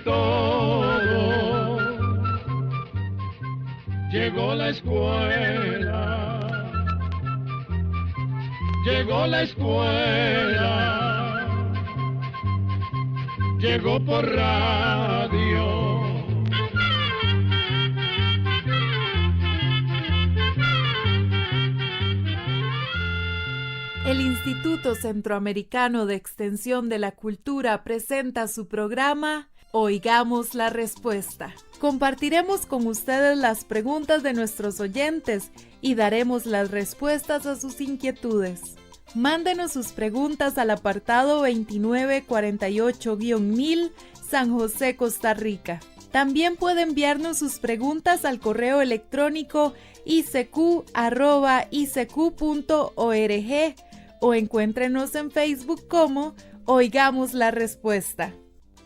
todo. Llegó la escuela, llegó la escuela, llegó por radio. El Instituto Centroamericano de Extensión de la Cultura presenta su programa Oigamos la Respuesta. Compartiremos con ustedes las preguntas de nuestros oyentes y daremos las respuestas a sus inquietudes. Mándenos sus preguntas al apartado 2948-1000, San José, Costa Rica. También puede enviarnos sus preguntas al correo electrónico icq@icq.org o encuéntrenos en Facebook como Oigamos la Respuesta.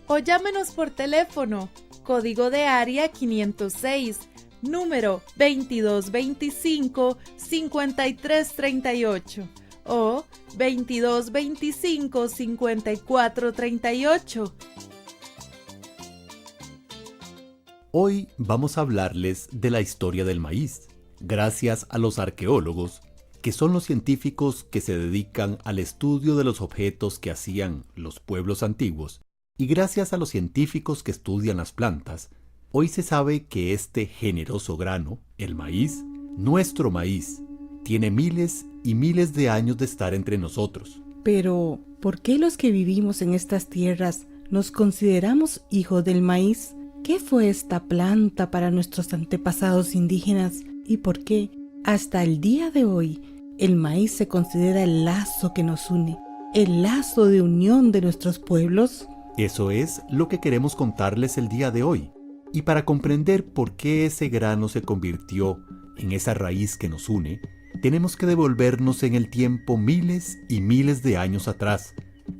O llámenos por teléfono, código de área 506, número 2225-5338 o 2225-5438. Hoy vamos a hablarles de la historia del maíz, gracias a los arqueólogos, que son los científicos que se dedican al estudio de los objetos que hacían los pueblos antiguos, y gracias a los científicos que estudian las plantas, hoy se sabe que este generoso grano, el maíz, nuestro maíz, tiene miles y miles de años de estar entre nosotros. Pero, ¿por qué los que vivimos en estas tierras nos consideramos hijos del maíz? ¿Qué fue esta planta para nuestros antepasados indígenas? ¿Y por qué, hasta el día de hoy, el maíz se considera el lazo que nos une, el lazo de unión de nuestros pueblos? Eso es lo que queremos contarles el día de hoy. Y para comprender por qué ese grano se convirtió en esa raíz que nos une, tenemos que devolvernos en el tiempo miles y miles de años atrás,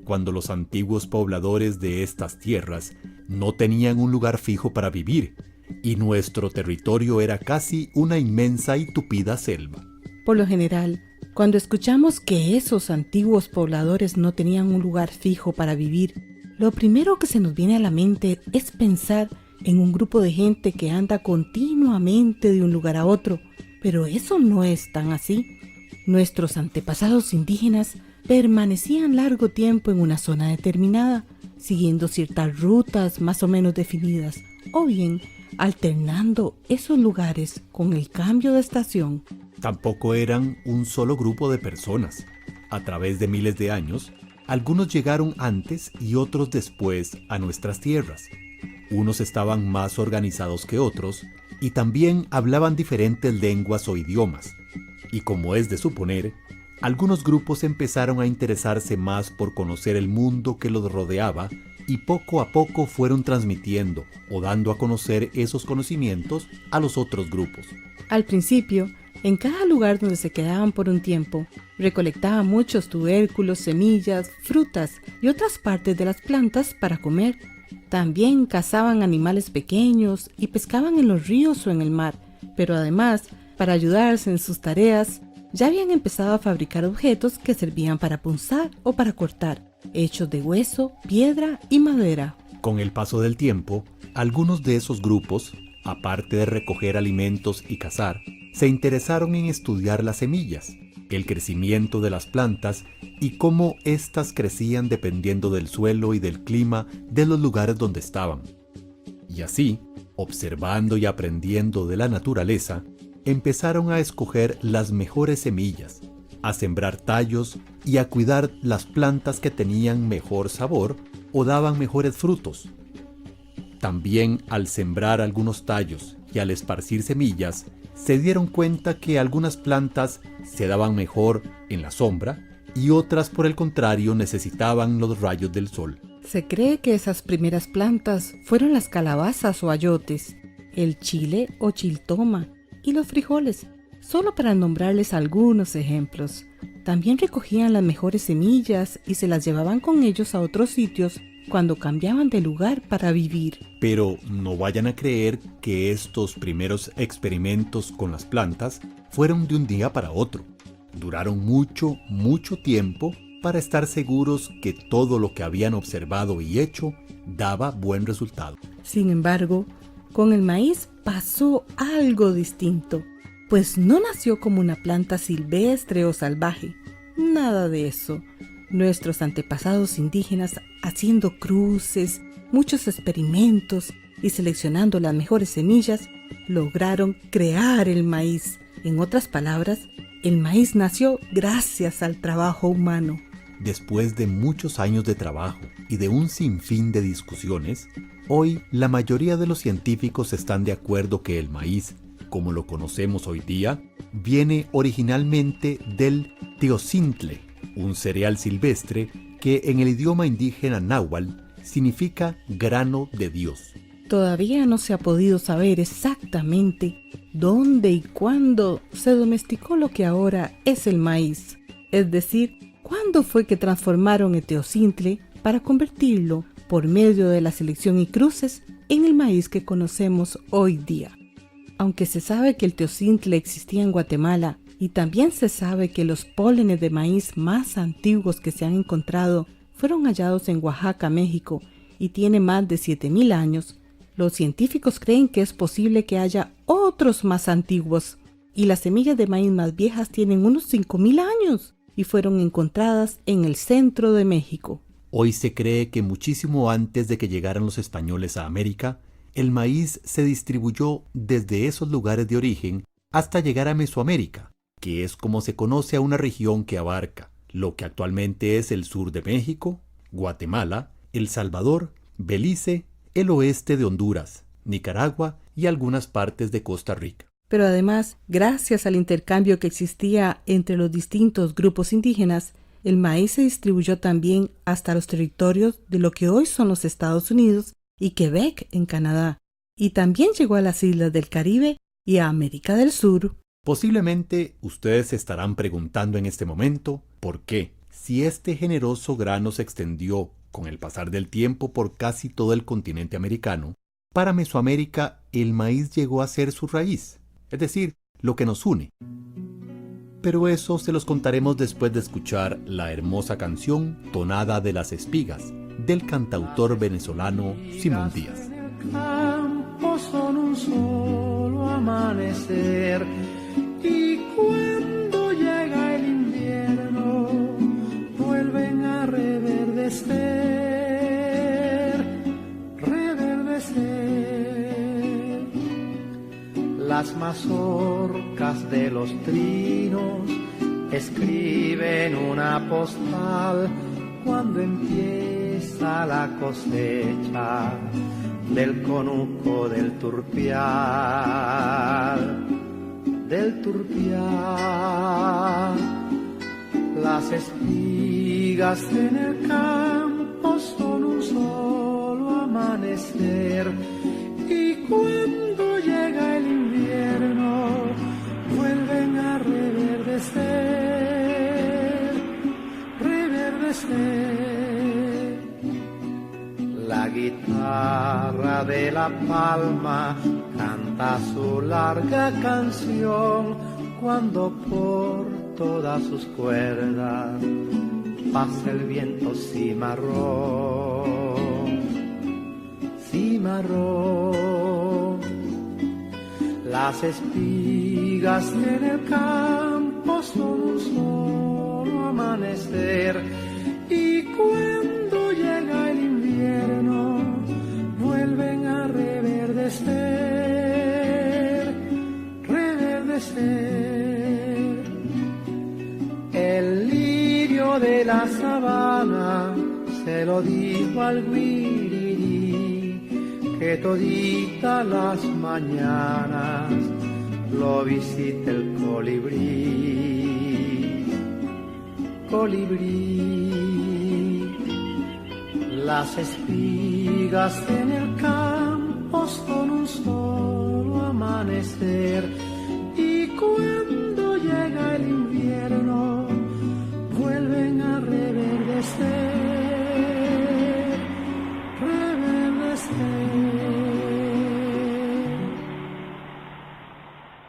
cuando los antiguos pobladores de estas tierras no tenían un lugar fijo para vivir, y nuestro territorio era casi una inmensa y tupida selva. Por lo general, cuando escuchamos que esos antiguos pobladores no tenían un lugar fijo para vivir, lo primero que se nos viene a la mente es pensar en un grupo de gente que anda continuamente de un lugar a otro, pero eso no es tan así. Nuestros antepasados indígenas permanecían largo tiempo en una zona determinada, siguiendo ciertas rutas más o menos definidas, o bien alternando esos lugares con el cambio de estación. Tampoco eran un solo grupo de personas. A través de miles de años, algunos llegaron antes y otros después a nuestras tierras. Unos estaban más organizados que otros y también hablaban diferentes lenguas o idiomas. Y como es de suponer, algunos grupos empezaron a interesarse más por conocer el mundo que los rodeaba y poco a poco fueron transmitiendo o dando a conocer esos conocimientos a los otros grupos. Al principio, en cada lugar donde se quedaban por un tiempo, recolectaban muchos tubérculos, semillas, frutas y otras partes de las plantas para comer. También cazaban animales pequeños y pescaban en los ríos o en el mar, pero además, para ayudarse en sus tareas, ya habían empezado a fabricar objetos que servían para punzar o para cortar, hechos de hueso, piedra y madera. Con el paso del tiempo, algunos de esos grupos, aparte de recoger alimentos y cazar, se interesaron en estudiar las semillas, el crecimiento de las plantas y cómo éstas crecían dependiendo del suelo y del clima de los lugares donde estaban. Y así, observando y aprendiendo de la naturaleza, empezaron a escoger las mejores semillas, a sembrar tallos y a cuidar las plantas que tenían mejor sabor o daban mejores frutos. También al sembrar algunos tallos y al esparcir semillas, se dieron cuenta que algunas plantas se daban mejor en la sombra y otras, por el contrario, necesitaban los rayos del sol. Se cree que esas primeras plantas fueron las calabazas o ayotes, el chile o chiltoma y los frijoles, solo para nombrarles algunos ejemplos. También recogían las mejores semillas y se las llevaban con ellos a otros sitios cuando cambiaban de lugar para vivir. Pero no vayan a creer que estos primeros experimentos con las plantas fueron de un día para otro. Duraron mucho tiempo para estar seguros que todo lo que habían observado y hecho daba buen resultado. Sin embargo, con el maíz pasó algo distinto, pues no nació como una planta silvestre o salvaje. Nada de eso. Nuestros antepasados indígenas, haciendo cruces, muchos experimentos y seleccionando las mejores semillas, lograron crear el maíz. En otras palabras, el maíz nació gracias al trabajo humano. Después de muchos años de trabajo y de un sinfín de discusiones, hoy la mayoría de los científicos están de acuerdo que el maíz, como lo conocemos hoy día, viene originalmente del teocintle, un cereal silvestre que en el idioma indígena náhuatl significa grano de Dios. Todavía no se ha podido saber exactamente dónde y cuándo se domesticó lo que ahora es el maíz, es decir, cuándo fue que transformaron el teocintle para convertirlo, por medio de la selección y cruces, en el maíz que conocemos hoy día. Aunque se sabe que el teocintle existía en Guatemala y también se sabe que los pólenes de maíz más antiguos que se han encontrado fueron hallados en Oaxaca, México, y tiene más de 7,000 años, los científicos creen que es posible que haya otros más antiguos, y las semillas de maíz más viejas tienen unos 5,000 años y fueron encontradas en el centro de México. Hoy se cree que muchísimo antes de que llegaran los españoles a América, el maíz se distribuyó desde esos lugares de origen hasta llegar a Mesoamérica, que es como se conoce a una región que abarca lo que actualmente es el sur de México, Guatemala, El Salvador, Belice, el oeste de Honduras, Nicaragua y algunas partes de Costa Rica. Pero además, gracias al intercambio que existía entre los distintos grupos indígenas, el maíz se distribuyó también hasta los territorios de lo que hoy son los Estados Unidos y Quebec en Canadá, y también llegó a las islas del Caribe y a América del Sur. Posiblemente ustedes se estarán preguntando en este momento por qué, si este generoso grano se extendió con el pasar del tiempo por casi todo el continente americano, para Mesoamérica el maíz llegó a ser su raíz, es decir, lo que nos une. Pero eso se los contaremos después de escuchar la hermosa canción Tonada de las Espigas, del cantautor venezolano Simón Díaz. En el campo son un solo amanecer, y cuando llega el invierno vuelven a reverdecer. Las mazorcas de los trinos escriben una postal cuando empieza la cosecha del conuco del turpial. Las espigas en el campo son un solo amanecer, y cuando llega el invierno vuelven a reverdecer. La guitarra de la palma canta su larga canción cuando por todas sus cuerdas pasa el viento cimarrón. Las espigas en el campo son un solo amanecer, y cuando llega el invierno vuelven a reverdecer. El lirio de la sabana se lo dijo al guirirí, que todita las mañanas lo visita el colibrí. Las espigas en el campo son un solo amanecer, y cuando llega el invierno vuelven a reverdecer.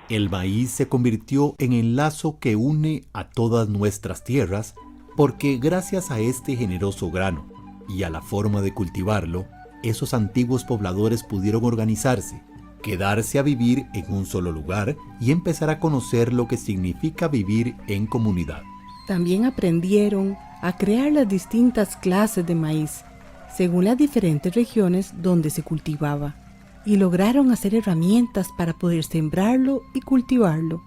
El maíz se convirtió en el lazo que une a todas nuestras tierras porque gracias a este generoso grano y a la forma de cultivarlo, esos antiguos pobladores pudieron organizarse, quedarse a vivir en un solo lugar y empezar a conocer lo que significa vivir en comunidad. También aprendieron a crear las distintas clases de maíz, según las diferentes regiones donde se cultivaba, y lograron hacer herramientas para poder sembrarlo y cultivarlo.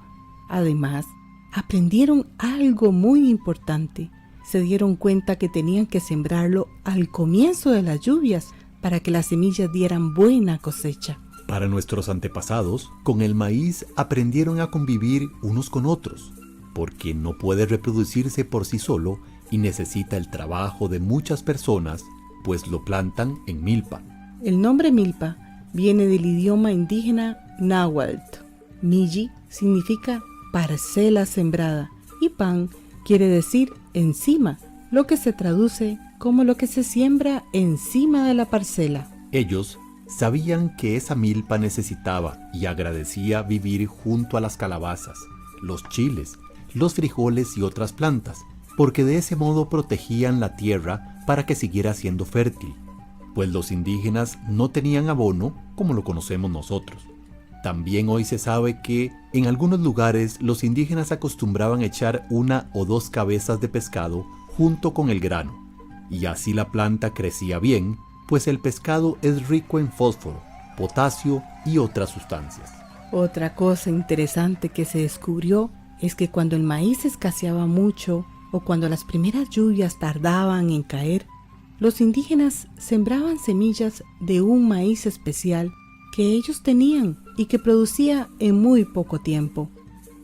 Además, aprendieron algo muy importante. Se dieron cuenta que tenían que sembrarlo al comienzo de las lluvias para que las semillas dieran buena cosecha. Para nuestros antepasados, con el maíz aprendieron a convivir unos con otros, porque no puede reproducirse por sí solo y necesita el trabajo de muchas personas, pues lo plantan en milpa. El nombre milpa viene del idioma indígena náhuatl. Milli significa parcela sembrada y pan quiere decir encima, lo que se traduce como lo que se siembra encima de la parcela. Ellos sabían que esa milpa necesitaba y agradecía vivir junto a las calabazas, los chiles, los frijoles y otras plantas, porque de ese modo protegían la tierra para que siguiera siendo fértil, pues los indígenas no tenían abono como lo conocemos nosotros. También hoy se sabe que en algunos lugares los indígenas acostumbraban echar 1 o 2 cabezas de pescado junto con el grano, y así la planta crecía bien, pues el pescado es rico en fósforo, potasio y otras sustancias. Otra cosa interesante que se descubrió es que cuando el maíz escaseaba mucho o cuando las primeras lluvias tardaban en caer, los indígenas sembraban semillas de un maíz especial que ellos tenían y que producía en muy poco tiempo.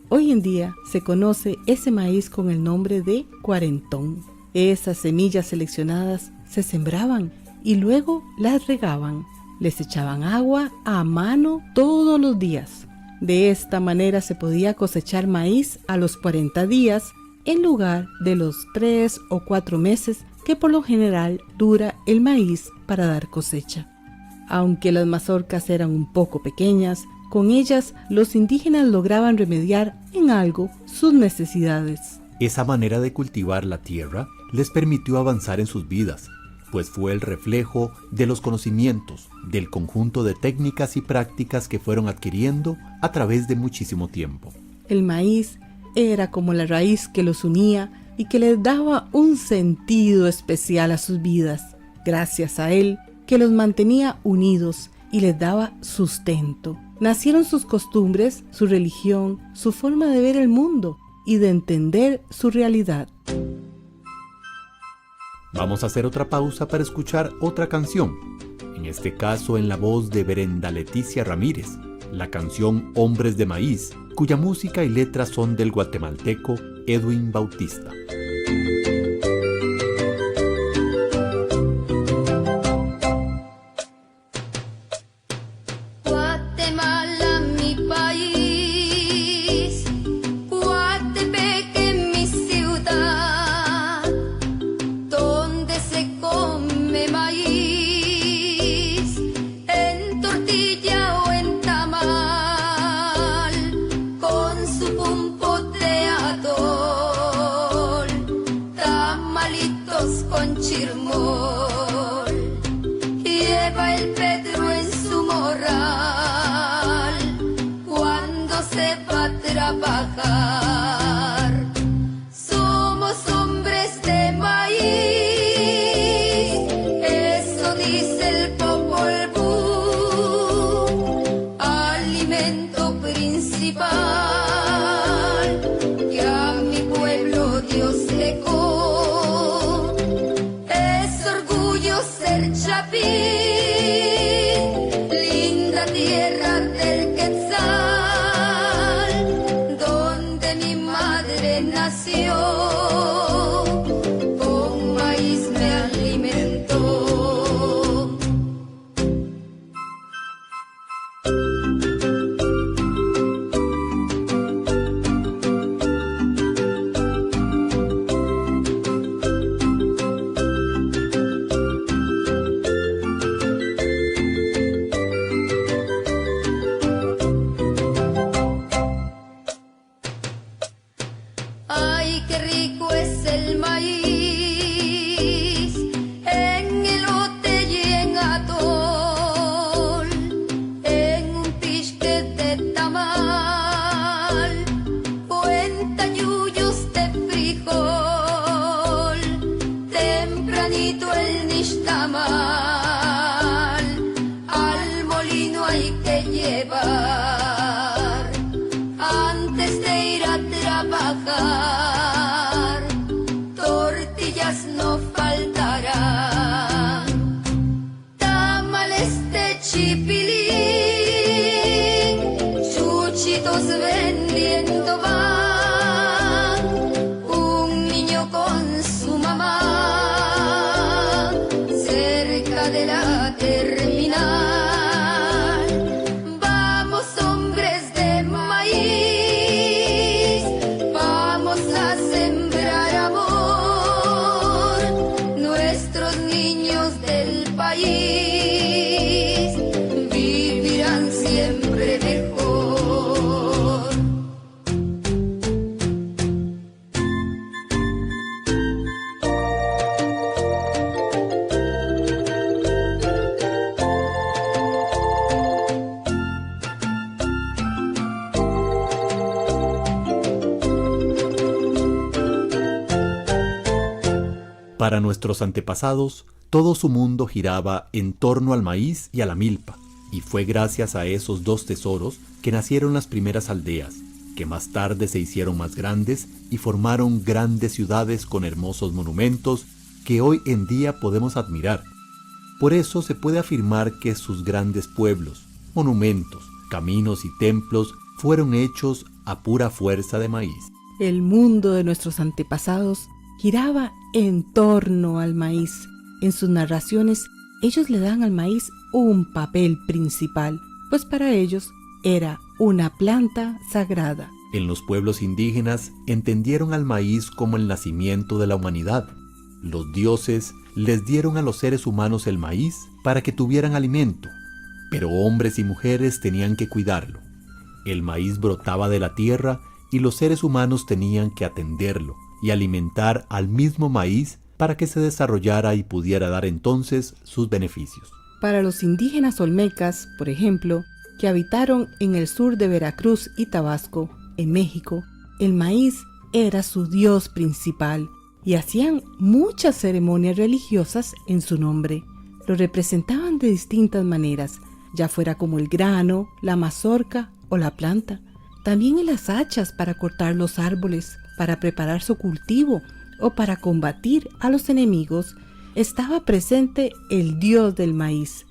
Hoy en día se conoce ese maíz con el nombre de cuarentón. Esas semillas seleccionadas se sembraban y luego las regaban. Les echaban agua a mano todos los días. De esta manera se podía cosechar maíz a los 40 días en lugar de los 3 o 4 meses que por lo general dura el maíz para dar cosecha. Aunque las mazorcas eran un poco pequeñas, con ellas los indígenas lograban remediar en algo sus necesidades. Esa manera de cultivar la tierra les permitió avanzar en sus vidas, pues fue el reflejo de los conocimientos, del conjunto de técnicas y prácticas que fueron adquiriendo a través de muchísimo tiempo. El maíz era como la raíz que los unía y que les daba un sentido especial a sus vidas. Gracias a él, que los mantenía unidos y les daba sustento. Nacieron sus costumbres, su religión, su forma de ver el mundo y de entender su realidad. Vamos a hacer otra pausa para escuchar otra canción, en este caso en la voz de Brenda Leticia Ramírez, la canción Hombres de Maíz, cuya música y letras son del guatemalteco Edwin Bautista. de llevar antes de ir a trabajar. Tortillas no faltarán, tamales de chipilín, chuchitos vendiendo van, un niño con su mamá cerca de la terminal. Vamos, hombres de maíz, vamos a sembrar amor. Nuestros niños del país vivirán siempre mejor. Para nuestros antepasados, todo su mundo giraba en torno al maíz y a la milpa, y fue gracias a esos dos tesoros que nacieron las primeras aldeas, que más tarde se hicieron más grandes y formaron grandes ciudades con hermosos monumentos que hoy en día podemos admirar. Por eso se puede afirmar que sus grandes pueblos, monumentos, caminos y templos fueron hechos a pura fuerza de maíz. El mundo de nuestros antepasados giraba en torno al maíz. En sus narraciones, ellos le dan al maíz un papel principal, pues para ellos era una planta sagrada. En los pueblos indígenas entendieron al maíz como el nacimiento de la humanidad. Los dioses les dieron a los seres humanos el maíz para que tuvieran alimento, pero hombres y mujeres tenían que cuidarlo. El maíz brotaba de la tierra y los seres humanos tenían que atenderlo y alimentar al mismo maíz para que se desarrollara y pudiera dar entonces sus beneficios. Para los indígenas olmecas, por ejemplo, que habitaron en el sur de Veracruz y Tabasco, en México, el maíz era su dios principal y hacían muchas ceremonias religiosas en su nombre. Lo representaban de distintas maneras, ya fuera como el grano, la mazorca o la planta. También en las hachas para cortar los árboles, para preparar su cultivo o para combatir a los enemigos, estaba presente el dios del maíz.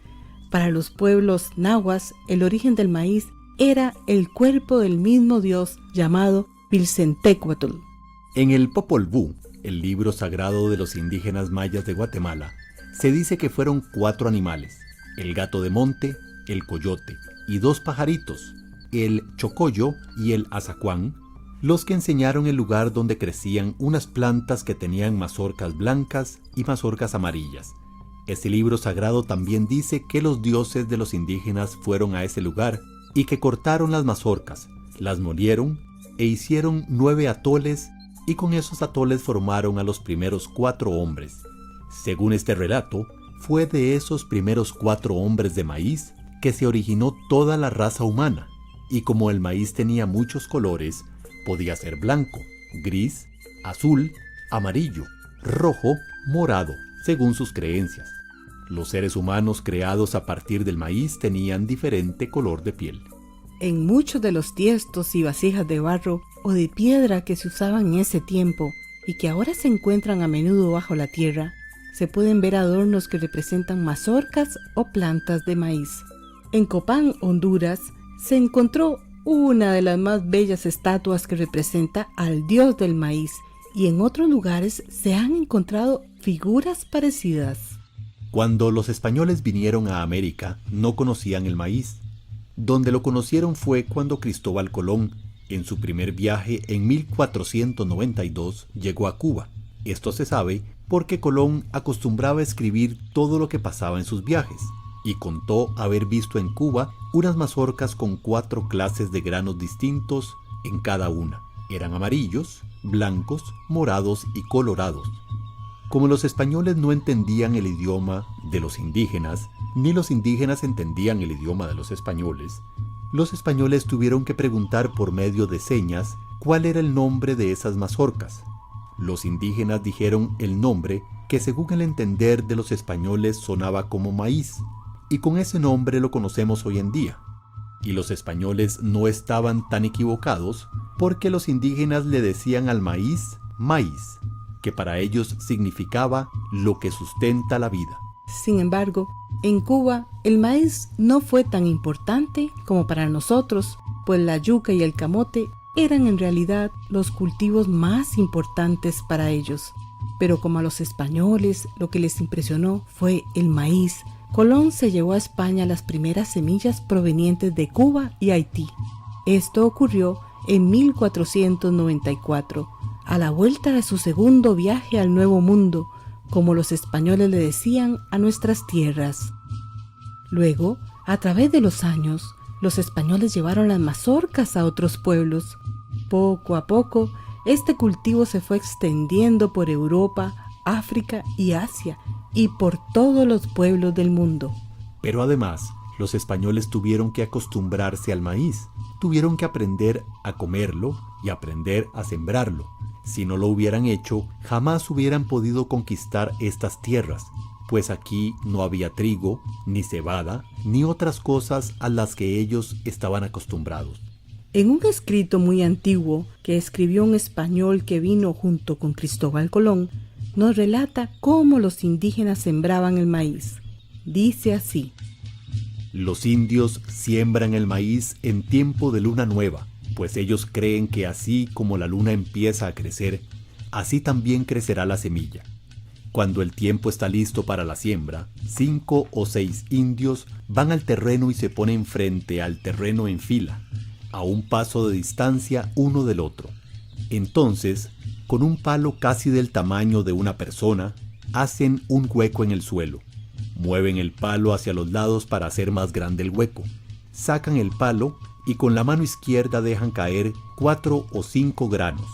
Para los pueblos nahuas, el origen del maíz era el cuerpo del mismo dios llamado Pilsentecuatl. En el Popol Vuh, el libro sagrado de los indígenas mayas de Guatemala, se dice que fueron 4 animales: el gato de monte, el coyote y 2 pajaritos, el chocoyo y el azacuán, los que enseñaron el lugar donde crecían unas plantas que tenían mazorcas blancas y mazorcas amarillas. Este libro sagrado también dice que los dioses de los indígenas fueron a ese lugar y que cortaron las mazorcas, las molieron e hicieron 9 atoles, y con esos atoles formaron a los primeros 4 hombres. Según este relato, fue de esos primeros 4 hombres de maíz que se originó toda la raza humana, y como el maíz tenía muchos colores, podía ser blanco, gris, azul, amarillo, rojo, morado, según sus creencias. Los seres humanos creados a partir del maíz tenían diferente color de piel. En muchos de los tiestos y vasijas de barro o de piedra que se usaban en ese tiempo y que ahora se encuentran a menudo bajo la tierra, se pueden ver adornos que representan mazorcas o plantas de maíz. En Copán, Honduras, se encontró una de las más bellas estatuas que representa al dios del maíz, y en otros lugares se han encontrado figuras parecidas. Cuando los españoles vinieron a América, no conocían el maíz. Donde lo conocieron fue cuando Cristóbal Colón, en su primer viaje en 1492, llegó a Cuba. Esto se sabe porque Colón acostumbraba a escribir todo lo que pasaba en sus viajes, y contó haber visto en Cuba unas mazorcas con 4 clases de granos distintos en cada una. Eran amarillos, blancos, morados y colorados. Como los españoles no entendían el idioma de los indígenas, ni los indígenas entendían el idioma de los españoles tuvieron que preguntar por medio de señas cuál era el nombre de esas mazorcas. Los indígenas dijeron el nombre que, según el entender de los españoles, sonaba como maíz, y con ese nombre lo conocemos hoy en día. Y los españoles no estaban tan equivocados, porque los indígenas le decían al maíz, maíz, que para ellos significaba lo que sustenta la vida. Sin embargo, en Cuba el maíz no fue tan importante como para nosotros, pues la yuca y el camote eran en realidad los cultivos más importantes para ellos. Pero como a los españoles lo que les impresionó fue el maíz, Colón se llevó a España las primeras semillas provenientes de Cuba y Haití. Esto ocurrió en 1494, a la vuelta de su segundo viaje al Nuevo Mundo, como los españoles le decían a nuestras tierras. Luego, a través de los años, los españoles llevaron las mazorcas a otros pueblos. Poco a poco, este cultivo se fue extendiendo por Europa, África y Asia, y por todos los pueblos del mundo. Pero además, los españoles tuvieron que acostumbrarse al maíz, tuvieron que aprender a comerlo y aprender a sembrarlo. Si no lo hubieran hecho, jamás hubieran podido conquistar estas tierras, pues aquí no había trigo, ni cebada, ni otras cosas a las que ellos estaban acostumbrados. En un escrito muy antiguo que escribió un español que vino junto con Cristóbal Colón, nos relata cómo los indígenas sembraban el maíz. Dice así: Los indios siembran el maíz en tiempo de luna nueva, pues ellos creen que así como la luna empieza a crecer, así también crecerá la semilla. Cuando el tiempo está listo para la siembra, 5 o 6 indios van al terreno y se ponen frente al terreno en fila, a un paso de distancia uno del otro. Entonces, con un palo casi del tamaño de una persona, hacen un hueco en el suelo. Mueven el palo hacia los lados para hacer más grande el hueco. Sacan el palo y con la mano izquierda dejan caer 4 o 5 granos.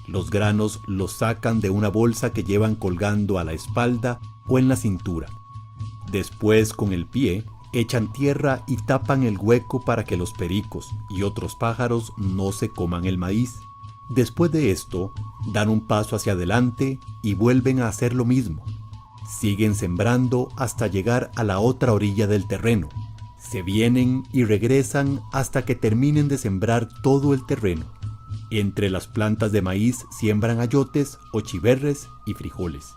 Los granos los sacan de una bolsa que llevan colgando a la espalda o en la cintura. Después, con el pie, echan tierra y tapan el hueco para que los pericos y otros pájaros no se coman el maíz. Después de esto, dan un paso hacia adelante y vuelven a hacer lo mismo. Siguen sembrando hasta llegar a la otra orilla del terreno. Se vienen y regresan hasta que terminen de sembrar todo el terreno. Entre las plantas de maíz siembran ayotes, ochiverres y frijoles.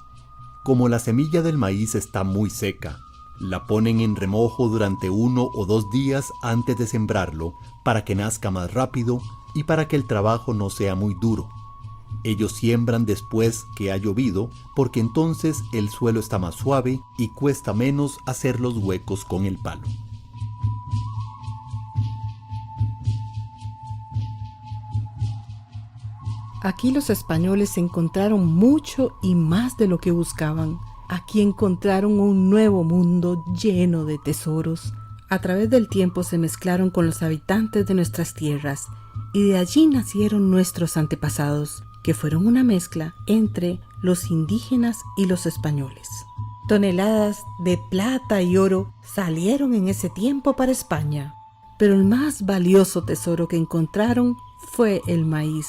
Como la semilla del maíz está muy seca, la ponen en remojo durante 1 o 2 días antes de sembrarlo para que nazca más rápido y para que el trabajo no sea muy duro. Ellos siembran después que ha llovido porque entonces el suelo está más suave y cuesta menos hacer los huecos con el palo. Aquí los españoles encontraron mucho y más de lo que buscaban. Aquí encontraron un nuevo mundo lleno de tesoros. A través del tiempo se mezclaron con los habitantes de nuestras tierras y de allí nacieron nuestros antepasados, que fueron una mezcla entre los indígenas y los españoles. Toneladas de plata y oro salieron en ese tiempo para España, pero el más valioso tesoro que encontraron fue el maíz,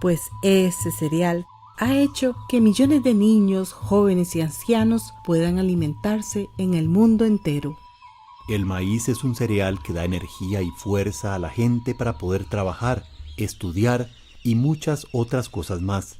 pues ese cereal ha hecho que millones de niños, jóvenes y ancianos puedan alimentarse en el mundo entero. El maíz es un cereal que da energía y fuerza a la gente para poder trabajar, estudiar y muchas otras cosas más.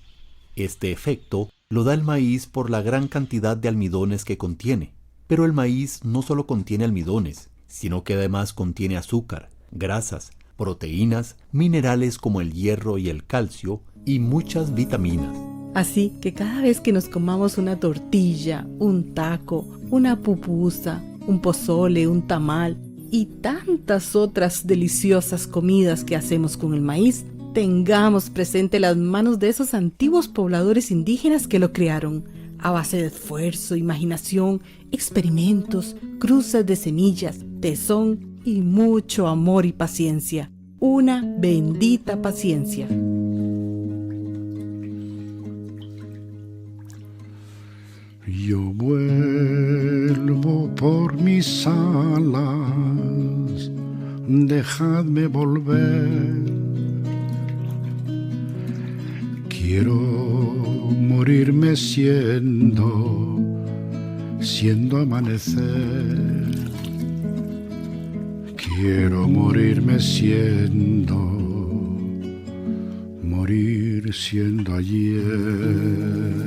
Este efecto lo da el maíz por la gran cantidad de almidones que contiene. Pero el maíz no solo contiene almidones, sino que además contiene azúcar, grasas, proteínas, minerales como el hierro y el calcio y muchas vitaminas. Así que cada vez que nos comamos una tortilla, un taco, una pupusa, un pozole, un tamal y tantas otras deliciosas comidas que hacemos con el maíz, tengamos presente las manos de esos antiguos pobladores indígenas que lo crearon, a base de esfuerzo, imaginación, experimentos, cruces de semillas, tesón y mucho amor y paciencia. Una bendita paciencia. Yo vuelvo por mis alas, dejadme volver. Quiero morirme siendo amanecer. Quiero morirme siendo, morir siendo ayer.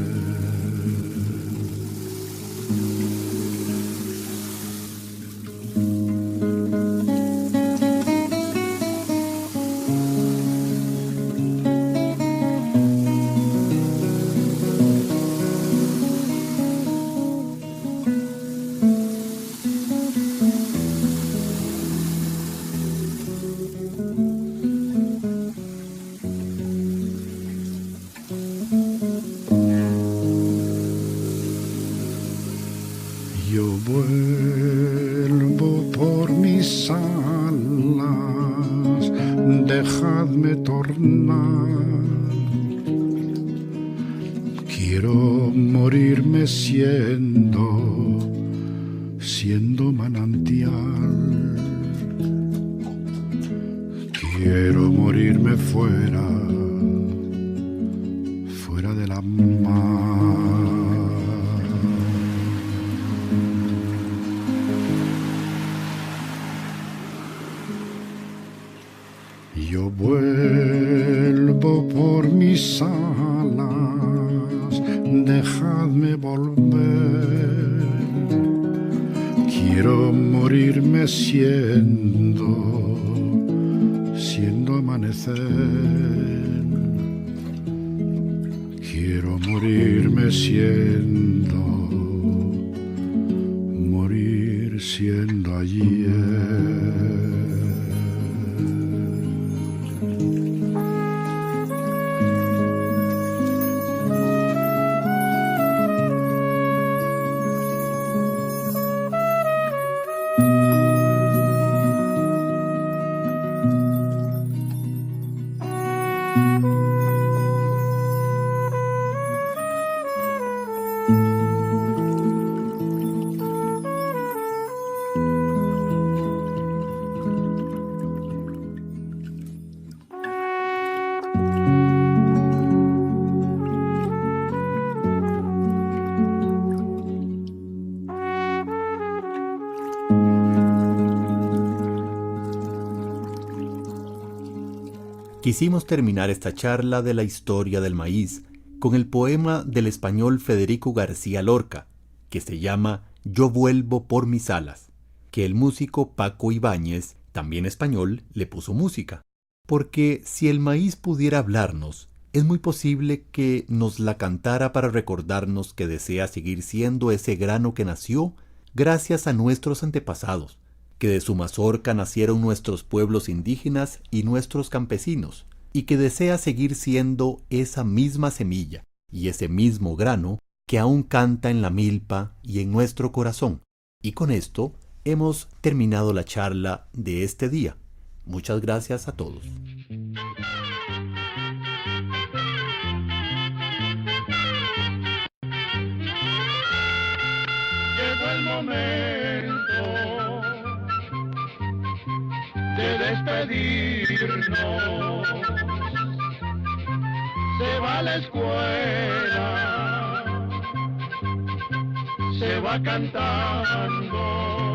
Yo vuelvo por mis alas, dejadme tornar. Quiero morirme siendo manantial. Quiero morirme fuera de la mar. Yo vuelvo por mis alas, dejadme volver. Quiero morirme siendo amanecer. Quiero morirme morir siendo ayer. Quisimos terminar esta charla de la historia del maíz con el poema del español Federico García Lorca, que se llama Yo vuelvo por mis alas, que el músico Paco Ibáñez, también español, le puso música. Porque si el maíz pudiera hablarnos, es muy posible que nos la cantara para recordarnos que desea seguir siendo ese grano que nació gracias a nuestros antepasados, que de su mazorca nacieron nuestros pueblos indígenas y nuestros campesinos, y que desea seguir siendo esa misma semilla y ese mismo grano que aún canta en la milpa y en nuestro corazón. Y con esto hemos terminado la charla de este día. Muchas gracias a todos. Llegó el momento de despedirnos. Se va a la escuela, se va cantando.